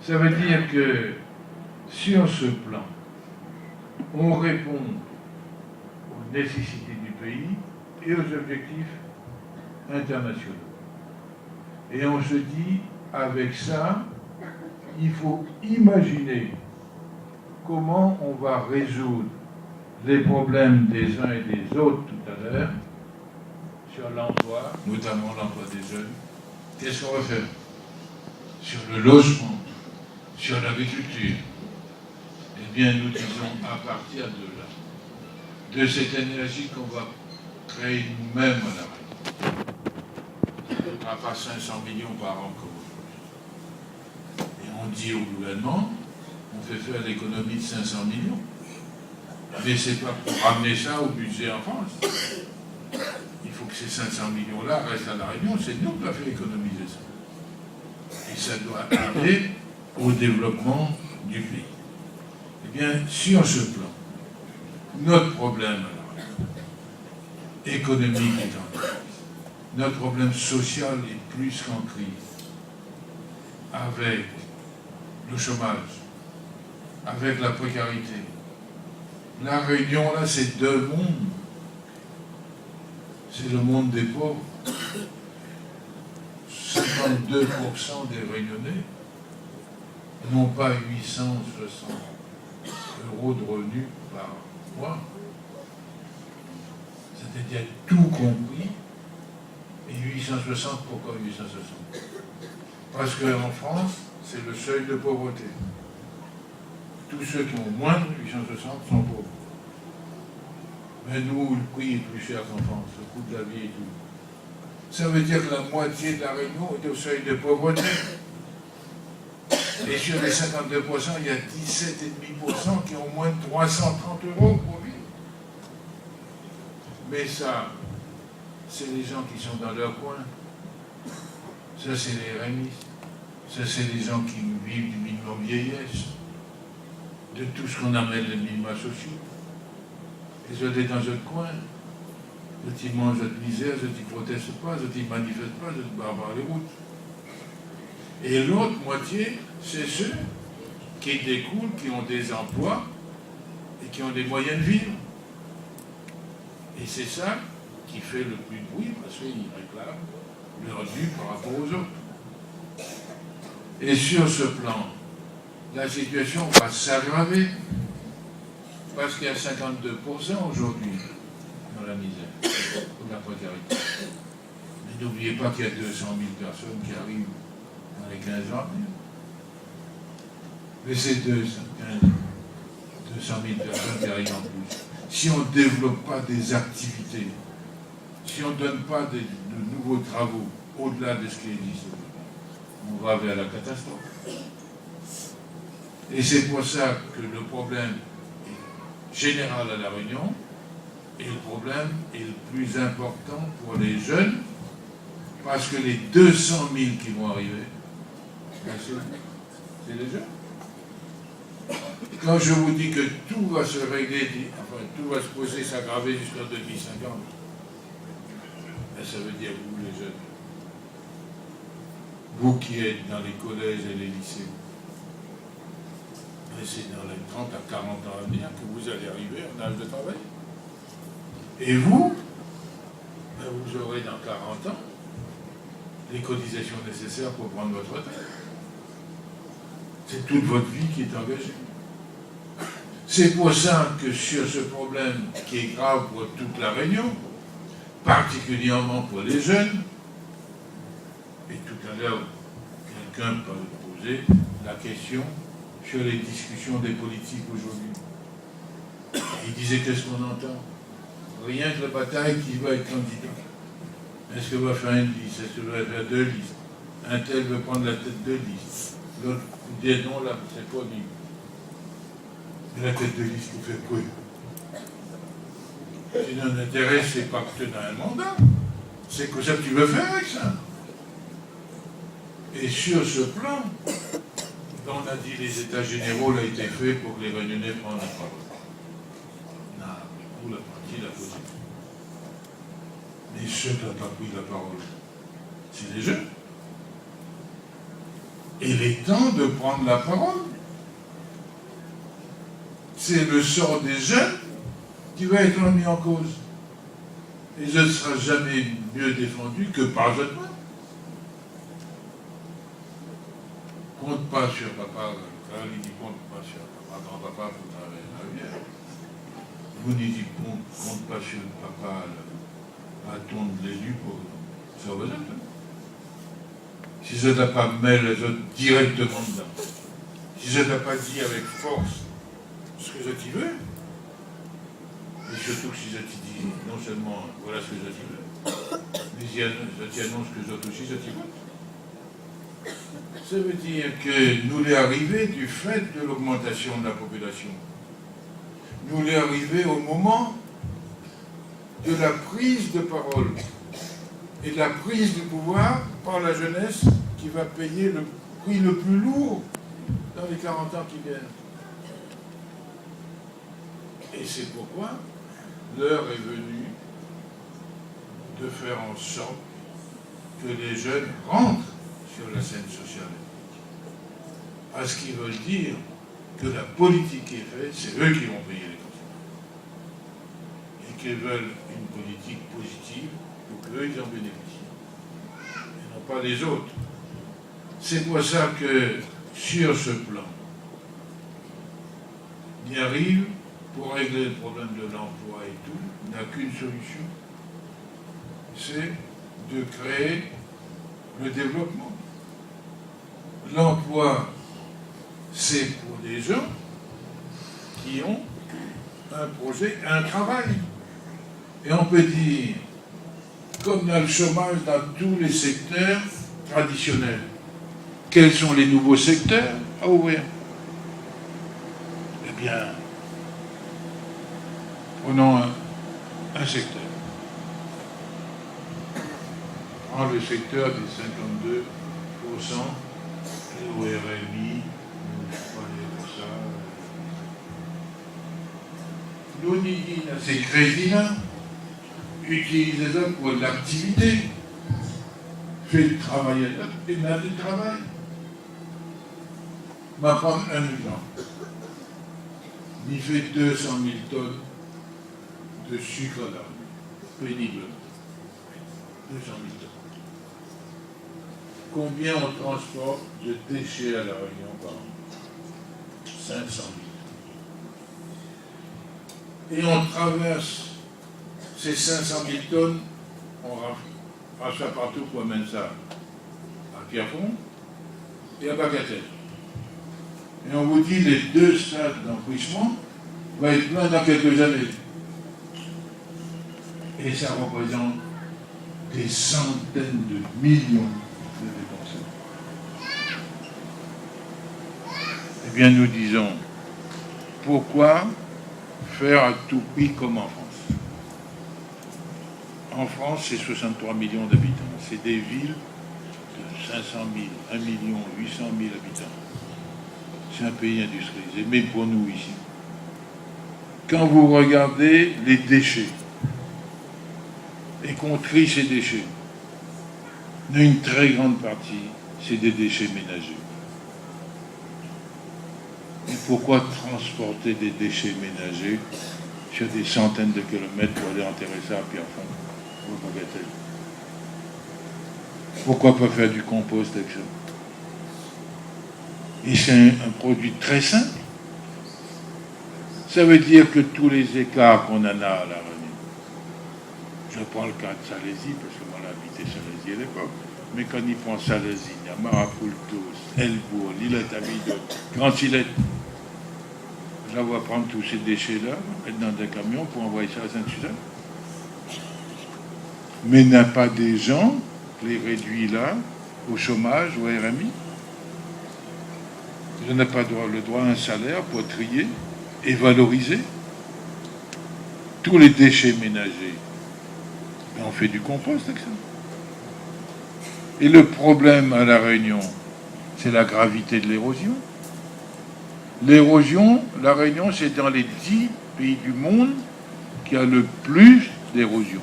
Ça veut dire que sur ce plan, on répond aux nécessités du pays et aux objectifs internationaux. Et on se dit, avec ça, il faut imaginer comment on va résoudre les problèmes des uns et des autres tout à l'heure sur l'emploi, notamment l'emploi des jeunes. Qu'est-ce qu'on va faire sur le logement, sur l'agriculture? Eh bien, nous disons à partir de là, de cette énergie qu'on va créer nous-mêmes à la région. Ça ne coûtera pas 500 millions par an comme aujourd'hui. Et on dit au gouvernement, on fait faire l'économie de 500 millions. Mais ce n'est pas pour ramener ça au budget en France. Il faut que ces 500 millions-là restent à la Réunion, c'est nous qui avons fait économiser ça. Et ça doit aller au développement du pays. Eh bien, sur ce plan, notre problème économique est en crise, notre problème social est plus qu'en crise, avec le chômage, avec la précarité. La Réunion, là, c'est deux mondes. C'est le monde des pauvres. 52% des Réunionnais n'ont pas 860 € de revenus par mois. C'est-à-dire tout compris. Et 860, pourquoi 860? Parce qu'en France, c'est le seuil de pauvreté. Tous ceux qui ont moins de 860 sont pauvres. Mais nous, le prix est plus cher qu'en France, le coût de la vie et tout. Ça veut dire que la moitié de la Réunion est au seuil de pauvreté. Et sur les 52%, il y a 17,5% qui ont moins de 330 € pour vivre. Mais ça, c'est les gens qui sont dans leur coin. Ça, c'est les rémistes. Ça, c'est les gens qui vivent du minimum vieillesse, de tout ce qu'on appelle les minima sociaux. Et je l'ai dans un coin. Je dis mange de misère, je dis proteste pas, je dis manifeste pas, je dis barre les routes. Et l'autre moitié, c'est ceux qui découlent, qui ont des emplois et qui ont des moyens de vivre. Et c'est ça qui fait le plus de bruit parce qu'ils réclament leur dû par rapport aux autres. Et sur ce plan, la situation va s'aggraver parce qu'il y a 52% aujourd'hui dans la misère, ou la précarité. Mais n'oubliez pas qu'il y a 200 000 personnes qui arrivent dans les 15 ans. Mais c'est 200 000 personnes qui arrivent en plus. Si on ne développe pas des activités, si on ne donne pas de nouveaux travaux au-delà de ce qui existe, on va vers la catastrophe. Et c'est pour ça que le problème est général à La Réunion, et le problème est le plus important pour les jeunes, parce que les 200 000 qui vont arriver, c'est les jeunes. Quand je vous dis que tout va se régler, enfin tout va se poser, s'aggraver jusqu'en 2050, ben, ça veut dire vous les jeunes, vous qui êtes dans les collèges et les lycées, ben, c'est dans les 30 à 40 ans à venir que vous allez arriver en âge de travail. Et vous, ben, vous aurez dans 40 ans les cotisations nécessaires pour prendre votre retraite. C'est toute votre vie qui est engagée. C'est pour ça que sur ce problème qui est grave pour toute la Réunion, particulièrement pour les jeunes, et tout à l'heure, quelqu'un peut poser la question sur les discussions des politiques aujourd'hui. Il disait qu'est-ce qu'on entend? Rien que la bataille qui va être candidat. Est-ce que va faire une liste? Est-ce que va faire deux listes? Un tel veut prendre la tête de liste. L'autre dit non, là, c'est pas lui. La tête de liste qui fait quoi? Si notre intérêt, c'est pas que tu as un mandat. C'est que ça que tu veux faire avec ça. Et sur ce plan, on a dit les états généraux ont été faits pour que les Réunionnais prennent la parole. Non, vous la partie la posée. Mais ceux qui n'ont pas pris la parole, c'est les jeunes. Il est temps de prendre la parole. C'est le sort des jeunes qui va être mis en cause. Et je ne serai jamais mieux défendu que par jeune. Compte pas sur papa, quand il dit compte pas sur papa, grand-papa pour travailler la lumière. Vous n'y dites compte pas sur papa, à ton de l'élu pour ça vous êtes. Si je n'ai pas mis les autres directement dedans, si je n'ai pas dit avec force ce que je t'y veux, et surtout que si je t'y dis non seulement voilà ce que je t'y veux, mais je t'y annonce que je aussi je t'y veux. Ça veut dire que nous l'est arrivé du fait de l'augmentation de la population. Nous l'est arrivé au moment de la prise de parole et de la prise du pouvoir par la jeunesse qui va payer le prix le plus lourd dans les 40 ans qui viennent. Et c'est pourquoi l'heure est venue de faire en sorte que les jeunes rentrent sur la scène sociale. À ce qui veut dire que la politique qui est faite, c'est eux qui vont payer les conséquences. Et qu'ils veulent une politique positive pour qu'eux, ils en bénéficient. Et non pas les autres. C'est pour ça que, sur ce plan, il arrive, pour régler le problème de l'emploi et tout, n'a qu'une solution. C'est de créer le développement. L'emploi, c'est pour des gens qui ont un projet, un travail. Et on peut dire, comme dans le chômage dans tous les secteurs traditionnels, quels sont les nouveaux secteurs à ouvrir? Eh bien, prenons un secteur. Prends le secteur des 52% au RMI, je parlais de ça. Nous disons ces crédits-là, utilisez-les pour l'activité. Faites le travail et là du travail. On va prendre un exemple. Il fait 200 000 tonnes de sucre d'arbre, péniblement. 200 000 tonnes. Combien on transporte de déchets à La Réunion par an? 500 000. Et on traverse ces 500 000 tonnes, on rafle ça partout pour amener ça à Pierrefonds et à Bagatelle. Et on vous dit les deux stades d'enfouissement vont être pleins dans quelques années. Et ça représente des centaines de millions de dépenses. Eh bien, nous disons, pourquoi faire à tout prix comme en France? En France, c'est 63 millions d'habitants. C'est des villes de 500 000, 1 million, 800 000 habitants. C'est un pays industrialisé, mais pour nous ici. Quand vous regardez les déchets, et qu'on trie ces déchets, une très grande partie, c'est des déchets ménagers. Et pourquoi transporter des déchets ménagers sur des centaines de kilomètres pour aller enterrer ça à Pierrefonds ou à Bagatelle? Pourquoi pas faire du compost avec ça? Et c'est un produit très simple. Ça veut dire que tous les écarts qu'on en a à La Réunion, je prends le cas de Salésie, parce que moi j'ai habité Salésie à l'époque, mais quand il prend Salésie, il y a Marapultos, Elbourg, l'île-Amido, Grand-Îlette, je la vois prendre tous ces déchets-là, mettre dans des camions pour envoyer ça à Sainte-Suzanne. Mais il n'y a pas des gens, les réduits là, au chômage, au RMI. Je n'ai pas le droit à un salaire pour trier et valoriser tous les déchets ménagers. Et on fait du compost avec ça. Et le problème à La Réunion, c'est la gravité de l'érosion. L'érosion, La Réunion, c'est dans les 10 pays du monde qui a le plus d'érosion.